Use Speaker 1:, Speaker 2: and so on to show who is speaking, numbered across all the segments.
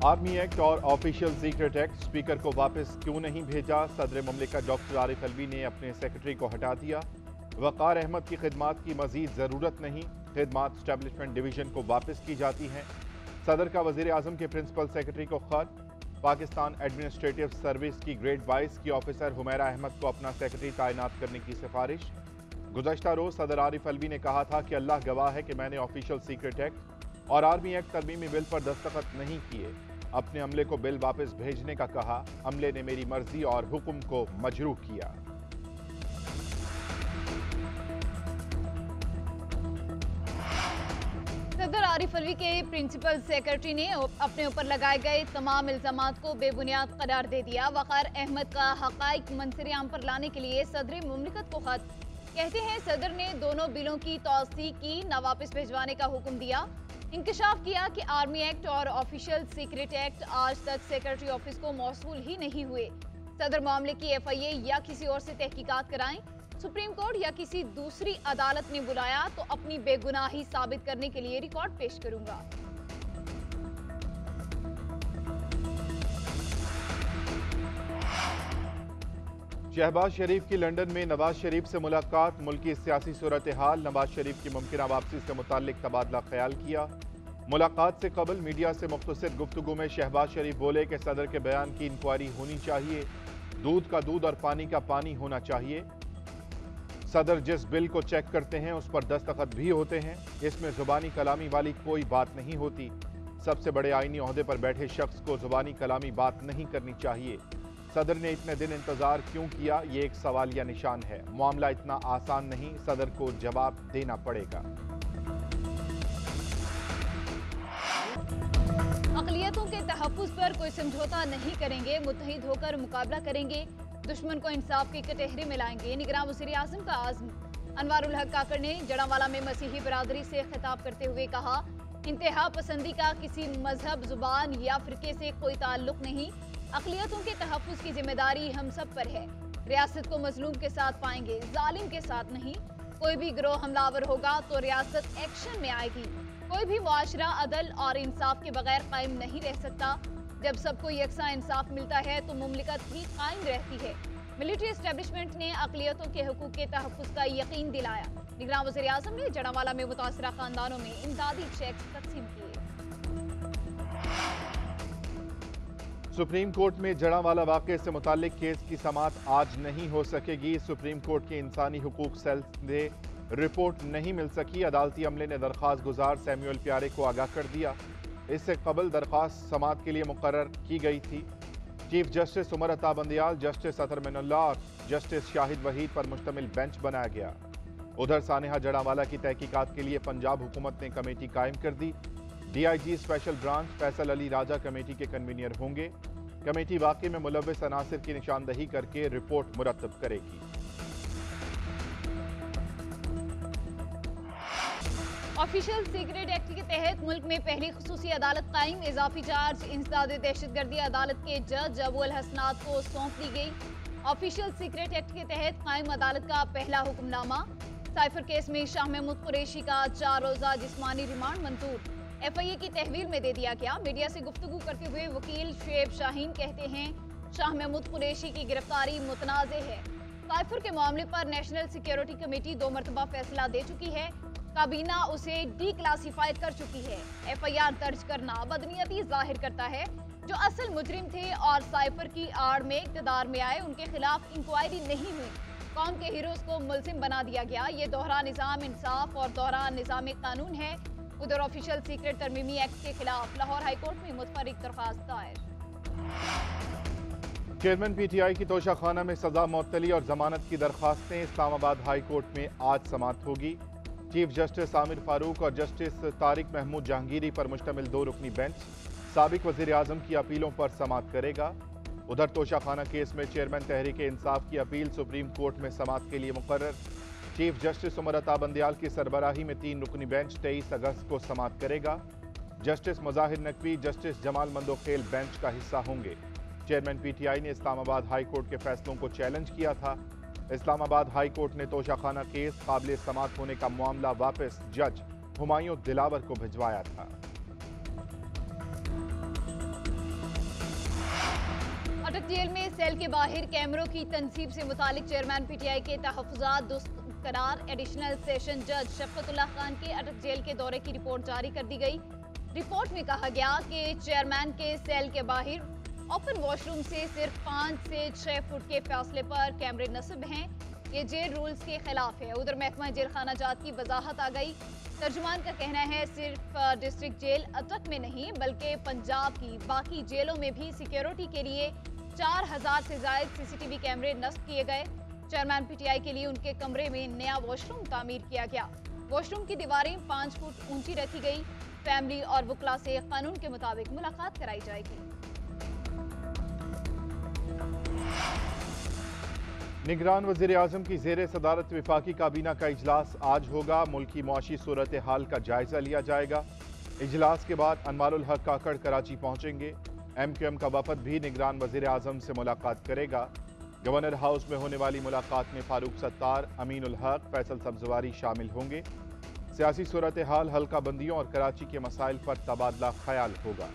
Speaker 1: Army act और official secret act, speaker को वापस क्यों नहीं भेजा? सदर मुमलिकत डॉक्टर आरिफ अलवी ने अपने सेक्रेटरी को हटा दिया। वक़ार अहमद की खिदमात की मजीद ज़रूरत नहीं, खिदमात स्टैब्लिशमेंट डिवीजन को वापस की जाती हैं। सदर का वज़ीर आज़म के प्रिंसिपल सेक्रेटरी को खत। पाकिस्तान एडमिनिस्ट्रेटिव सर्विस की ग्रेड 22 की ऑफिसर हुमैरा अहमद को अपना सेक्रेटरी तैनात करने की सिफारिश। गुज़श्ता रोज सदर आरिफ अलवी ने कहा था कि अल्लाह गवाह है कि मैंने ऑफिशियल सीक्रेट एक्ट और आर्मी एक्ट तरमीमी बिल पर दस्तखत नहीं किए। अपने अमले को बिल वापस भेजने का कहा। अमले ने मेरी मर्जी और हुक्म को मजरू किया।
Speaker 2: सदर आरिफ अलवी के प्रिंसिपल सेक्रेटरी ने अपने ऊपर लगाए गए तमाम इल्जामात को बेबुनियाद करार दे दिया। वक़ार अहमद का हक़ाइक़ मंसर-ए-आम पर लाने के लिए सदर मुमलिकत को खत। कहते हैं सदर ने दोनों बिलों की तौसीक की, न वापस भिजवाने का हुक्म दिया। इंकशाफ किया कि आर्मी एक्ट और ऑफिशियल सीक्रेट एक्ट आज तक सेक्रेटरी ऑफिस को मौसूल ही नहीं हुए। सदर मामले की FIA या किसी और से तहकीकात कराएं। सुप्रीम कोर्ट या किसी दूसरी अदालत ने बुलाया तो अपनी बेगुनाही साबित करने के लिए रिकॉर्ड पेश करूंगा।
Speaker 1: शहबाज शरीफ की लंदन में नवाज शरीफ से मुलाकात। मुल्क की सियासी सूरत हाल, नवाज शरीफ की मुमकिना वापसी से मुताल्लिक तबादला ख्याल किया। मुलाकात से कबल मीडिया से मुख्तसर गुफ्तगू में शहबाज शरीफ बोले कि सदर के बयान की इंक्वायरी होनी चाहिए, दूध का दूध और पानी का पानी होना चाहिए। सदर जिस बिल को चेक करते हैं उस पर दस्तखत भी होते हैं, इसमें जुबानी कलामी वाली कोई बात नहीं होती। सबसे बड़े आईनी ओहदे पर बैठे शख्स को जुबानी कलामी बात नहीं करनी चाहिए। सदर ने इतने दिन इंतजार क्यों किया, ये एक सवालिया निशान है। मामला इतना आसान नहीं, सदर को जवाब देना पड़ेगा।
Speaker 2: अक़लियतों के तहफ़्फ़ुज़ पर कोई समझौता नहीं करेंगे, मुत्तहिद होकर मुकाबला करेंगे, दुश्मन को इंसाफ की कटहरे में लाएंगे। निगरान वज़ीर आज़म का आज़म। अनवारुल हक काकड़ ने जड़ांवाला में मसीही बरादरी से खिताब करते हुए कहा, इंतहा पसंदी का किसी मजहब, जुबान या फ़िरके से कोई ताल्लुक नहीं। अक़लियतों के तहफ़्फ़ुज़ की जिम्मेदारी हम सब पर है। रियासत को मजलूम के साथ पाएंगे, जालिम के साथ नहीं। कोई भी गिरोह हमलावर होगा तो रियासत एक्शन में आएगी। कोई भी मुआशरा अदल और इंसाफ के बगैर कायम नहीं रह सकता। जब सबको यकसा इंसाफ मिलता है तो मुमलिकत भी कायम रहती है। मिलिट्री एस्टेब्लिशमेंट ने अक़लियतों के हुकूक के तहफ़्फ़ुज़ का यकीन दिलाया। निगरान वज़ीर आज़म ने जड़ांवाला में मुतासरा खानदानों में इमदादी चेक तक़सीम किए।
Speaker 1: सुप्रीम कोर्ट में जड़ांवाला वाक़े से मुताल्लिक केस की समाअत आज नहीं हो सकेगी। सुप्रीम कोर्ट के इंसानी हुकूक सेल से रिपोर्ट नहीं मिल सकी। अदालती अमले ने दरख्वास्त गुजार सैमुअल प्यारे को आगाह कर दिया। इससे कबल दरख्वास्त समाअत के लिए मुकर्रर की गई थी। Chief justice Umar Ata Bandial, justice अतर मिनुल्लाह और जस्टिस शाहिद वहीद पर मुश्तमिल बेंच बनाया गया। उधर सानेहा जड़ांवाला की तहकीकात के लिए पंजाब हुकूमत ने कमेटी कायम कर दी। DIG special branch Faisal Ali Raja committee के कन्वीनर होंगे। कमेटी वाक़े में मुलव्विस अनासिर की निशानदही करके रिपोर्ट मुरतब करेगी।
Speaker 2: ऑफिशियल सीक्रेट एक्ट के तहत मुल्क में पहली खुसूसी अदालत कायम। इजाफी चार्ज इंसदाद दहशतगर्दी अदालत के जज अबुल हसनात को सौंप दी गई। ऑफिशियल सीक्रेट एक्ट के तहत कायम अदालत का पहला हुक्मनामा। साइफर केस में शाह महमूद कुरैशी का 4 रोज़ा जिस्मानी रिमांड मंजूर। FIA की तहवील में दे दिया गया। मीडिया से गुफ्तगू करते हुए वकील शुएब शाहीन कहते हैं, शाह महमूद कुरैशी की गिरफ्तारी मुतनाज़े है। साइफर के मामले पर नेशनल सिक्योरिटी कमेटी 2 मरतबा फैसला दे चुकी है। काबीना उसे डीक्लासिफाइड कर चुकी है। FIR दर्ज करना बदनीयती जाहिर करता है। जो असल मुजरिम थे और साइफर की आड़ में इक़्तिदार में आए, उनके खिलाफ इंक्वायरी नहीं हुई। कौम के हीरोज को मुलजिम बना दिया गया। ये दोहरा निज़ाम इंसाफ और दोहरा निज़ाम कानून है। उधर ऑफिशियल सीक्रेट तरमीमी एक्ट के खिलाफ लाहौर हाईकोर्ट में मुतफर्रिक दरख्वास्त दायर।
Speaker 1: चेयरमैन PTI की तोशाखाना में सजा मुअत्तली और जमानत की दरख्वास्तें इस्लामाबाद हाई कोर्ट में आज समाअत होगी। चीफ जस्टिस आमिर फारूक और जस्टिस तारिक महमूद जहांगीरी पर मुश्तमिल 2 रुकनी बेंच साबिक वज़ीर आज़म की अपीलों पर समाअत करेगा। उधर तोशाखाना केस में चेयरमैन तहरीक इंसाफ की अपील सुप्रीम कोर्ट में समाअत के लिए मुकर्रर। चीफ जस्टिस उमर अता बंदियाल की सरबराही में 3 रुकनी बेंच 23 अगस्त को समाअत करेगा। Justice Mazahar Naqvi, justice Jamal Mandokhail bench का हिस्सा होंगे। चेयरमैन PTI ने इस्लामाबाद हाई कोर्ट के फैसलों को चैलेंज किया था। इस्लामाबाद हाई कोर्ट ने तोशाखाना केस काबिल समाअत होने का मामला वापस जज हुमायूं दिलावर को भिजवाया था।
Speaker 2: अटक जेल में सेल के बाहर कैमरों की तनसीब से मुतालिक चेयरमैन पीटीआई के तहफ़्फ़ुज़ात दुरुस्त करार। एडिशनल सेशन जज शफ़क़तुल्लाह खान के अटक जेल के दौरे की रिपोर्ट जारी कर दी गई। रिपोर्ट में कहा गया कि चेयरमैन के सेल के बाहर ओपन वॉशरूम से सिर्फ 5 से 6 फुट के फासले पर कैमरे नस्ब हैं। ये जेल रूल्स के खिलाफ है। उधर महकमा जेल खाना जात की वजाहत आ गई। तर्जुमान का कहना है सिर्फ डिस्ट्रिक्ट जेल अटक में नहीं बल्कि पंजाब की बाकी जेलों में भी सिक्योरिटी के लिए 4000 से ज्यादा सीसीटीवी कैमरे नस्ब किए गए। चेयरमैन पीटीआई के लिए उनके कमरे में नया वॉशरूम तामीर किया गया। वॉशरूम की दीवारें 5 फुट ऊंची रखी गई। फैमिली और वकला से कानून के मुताबिक मुलाकात कराई जाएगी।
Speaker 1: निगरान वज़ीर आज़म की ज़ेर सदारत वफाकी काबीना का इजलास आज होगा। मुल्की मुआशी सूरत हाल का जायजा लिया जाएगा। इजलास के बाद अनवारुल हक काकड़ कराची पहुंचेंगे। MQM का वफद भी निगरान वज़ीर आज़म से मुलाकात करेगा। गवर्नर हाउस में होने वाली मुलाकात में फारूक सत्तार, अमीनुल हक, फैसल सब्जवारी शामिल होंगे। सियासी सूरत हाल, हल्का बंदियों और कराची के मसाइल पर तबादला ख्याल होगा।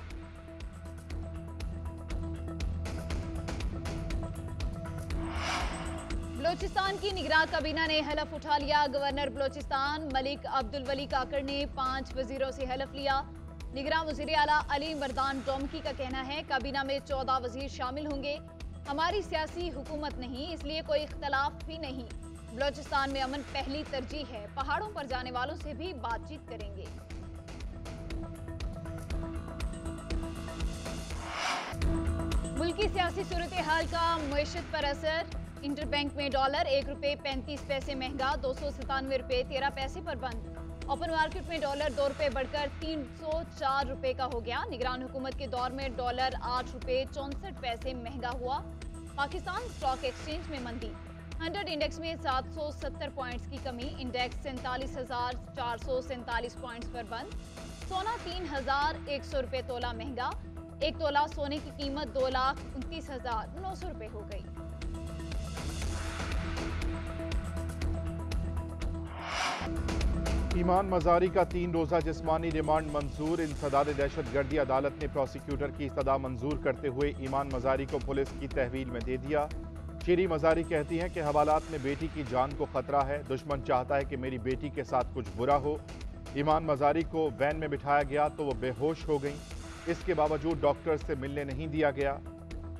Speaker 2: बलोचिस्तान की निगरान काबीना ने हलफ उठा लिया। गवर्नर बलोचिस्तान मलिक अब्दुल वली काकड़ ने 5 वजीरों से हलफ लिया। निगरान वजीर आला अली मर्दान डोमकी का कहना है काबीना में 14 वजीर शामिल होंगे। हमारी सियासी हुकूमत नहीं, इसलिए कोई इख्तलाफ भी नहीं। बलोचिस्तान में अमन पहली तरजीह है। पहाड़ों पर जाने वालों से भी बातचीत करेंगे। मुल्की सियासी सूरत हाल का मईशत पर असर। इंटरबैंक में डॉलर ₹1.35 महंगा, 297 रुपये 13 पैसे पर बंद। ओपन मार्केट में डॉलर 2 रुपये बढ़कर 304 रुपये का हो गया। निगरान हुकूमत के दौर में डॉलर ₹8.64 महंगा हुआ। पाकिस्तान स्टॉक एक्सचेंज में मंदी। 100 इंडेक्स में 770 पॉइंट्स की कमी। इंडेक्स 47,447 पॉइंट्स पर बंद। सोना 3,100 रुपये तोला महंगा। 1 तोला सोने की कीमत 2,29,900 रुपये हो गई।
Speaker 1: ईमान मजारी का 3 रोज़ा जिस्मानी रिमांड मंजूर। इंसदाद दहशतगर्दी अदालत ने प्रोसिक्यूटर की इस्तदा मंजूर करते हुए ईमान मजारी को पुलिस की तहवील में दे दिया। शीरी मजारी कहती हैं कि हवालात में बेटी की जान को खतरा है। दुश्मन चाहता है कि मेरी बेटी के साथ कुछ बुरा हो। ईमान मजारी को वैन में बिठाया गया तो वो बेहोश हो गई। इसके बावजूद डॉक्टर से मिलने नहीं दिया गया।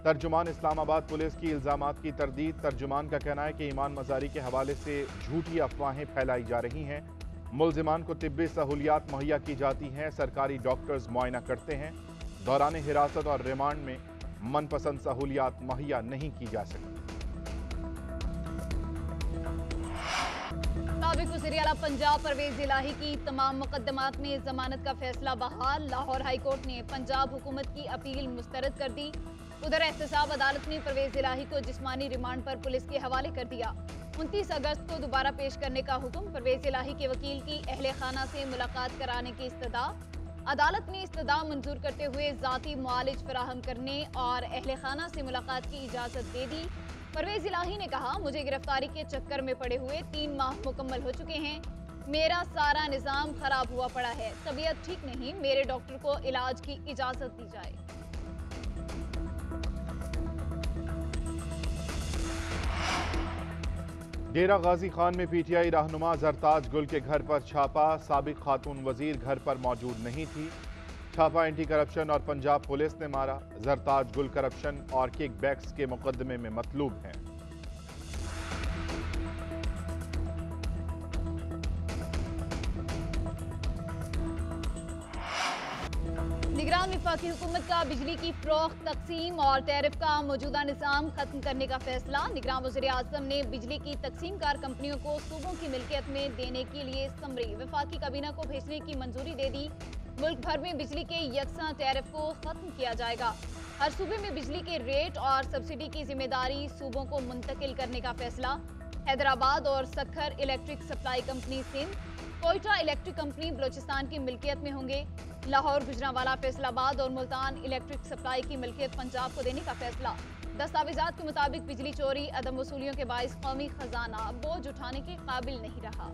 Speaker 1: तर्जुमान इस्लामाबाद पुलिस की इल्जामात की तरदीद। तर्जुमान का कहना है कि ईमान मजारी के हवाले से झूठी अफवाहें फैलाई जा रही हैं। मुल्जिमान को तिब्बी सहूलियात मुहैया की जाती हैं। सरकारी डॉक्टर्स मुआयना करते हैं। दौरान हिरासत और रिमांड में मनपसंद सहूलियात मुहैया नहीं की जा सकती।
Speaker 2: साबिक वज़ीर आला पंजाब परवेज इलाही की तमाम मुकदमात में जमानत का फैसला बहाल। लाहौर हाई कोर्ट ने पंजाब हुकूमत की अपील मुस्तरद कर दी। उधर एहतसाब अदालत ने परवेज इलाही को जिस्मानी रिमांड पर पुलिस के हवाले कर दिया। 29 अगस्त को दोबारा पेश करने का हुक्म। परवेज इलाही के वकील की अहले खाना से मुलाकात कराने की इस्तदा। अदालत ने इस्तदा मंजूर करते हुए जाती मुआलिज फराहम करने और अहले खाना से मुलाकात की इजाज़त दे दी। परवेज इलाही ने कहा, मुझे गिरफ्तारी के चक्कर में पड़े हुए 3 माह मुकम्मल हो चुके हैं। मेरा सारा निज़ाम खराब हुआ पड़ा है। तबीयत ठीक नहीं, मेरे डॉक्टर को इलाज की इजाज़त दी जाए।
Speaker 1: डेरा गाजी खान में पीटीआई रहनुमा जरताज गुल के घर पर छापा। साबिक खातून वजीर घर पर मौजूद नहीं थी। छापा एंटी करप्शन और पंजाब पुलिस ने मारा। जरताज गुल करप्शन और किकबैक्स के मुकदमे में मतलूब हैं।
Speaker 2: निगरान वफाकी हुकूमत का बिजली की फरोख्त, तकसीम और टैरिफ का मौजूदा निज़ाम खत्म करने का फैसला। निगरान वज़ीर आज़म ने बिजली की तकसीमकार कंपनियों को सूबों की मिल्कियत में देने के लिए समरी वफाकी काबीना को भेजने की मंजूरी दे दी। मुल्क भर में बिजली के यकसा टैरिफ को खत्म किया जाएगा। हर सूबे में बिजली के रेट और सब्सिडी की जिम्मेदारी सूबों को मुंतकिल करने का फैसला। हैदराबाद और Sukkur electric supply company Sindh, Quetta electric company Balochistan की मिल्कियत में होंगे। लाहौर, गुजरांवाला, फैसलाबाद और मुल्तान इलेक्ट्रिक सप्लाई की मिल्कियत पंजाब को देने का फैसला। दस्तावेजात के मुताबिक बिजली चोरी, अदम वसूलियों के बाइस कौमी खजाना बोझ उठाने के काबिल नहीं रहा।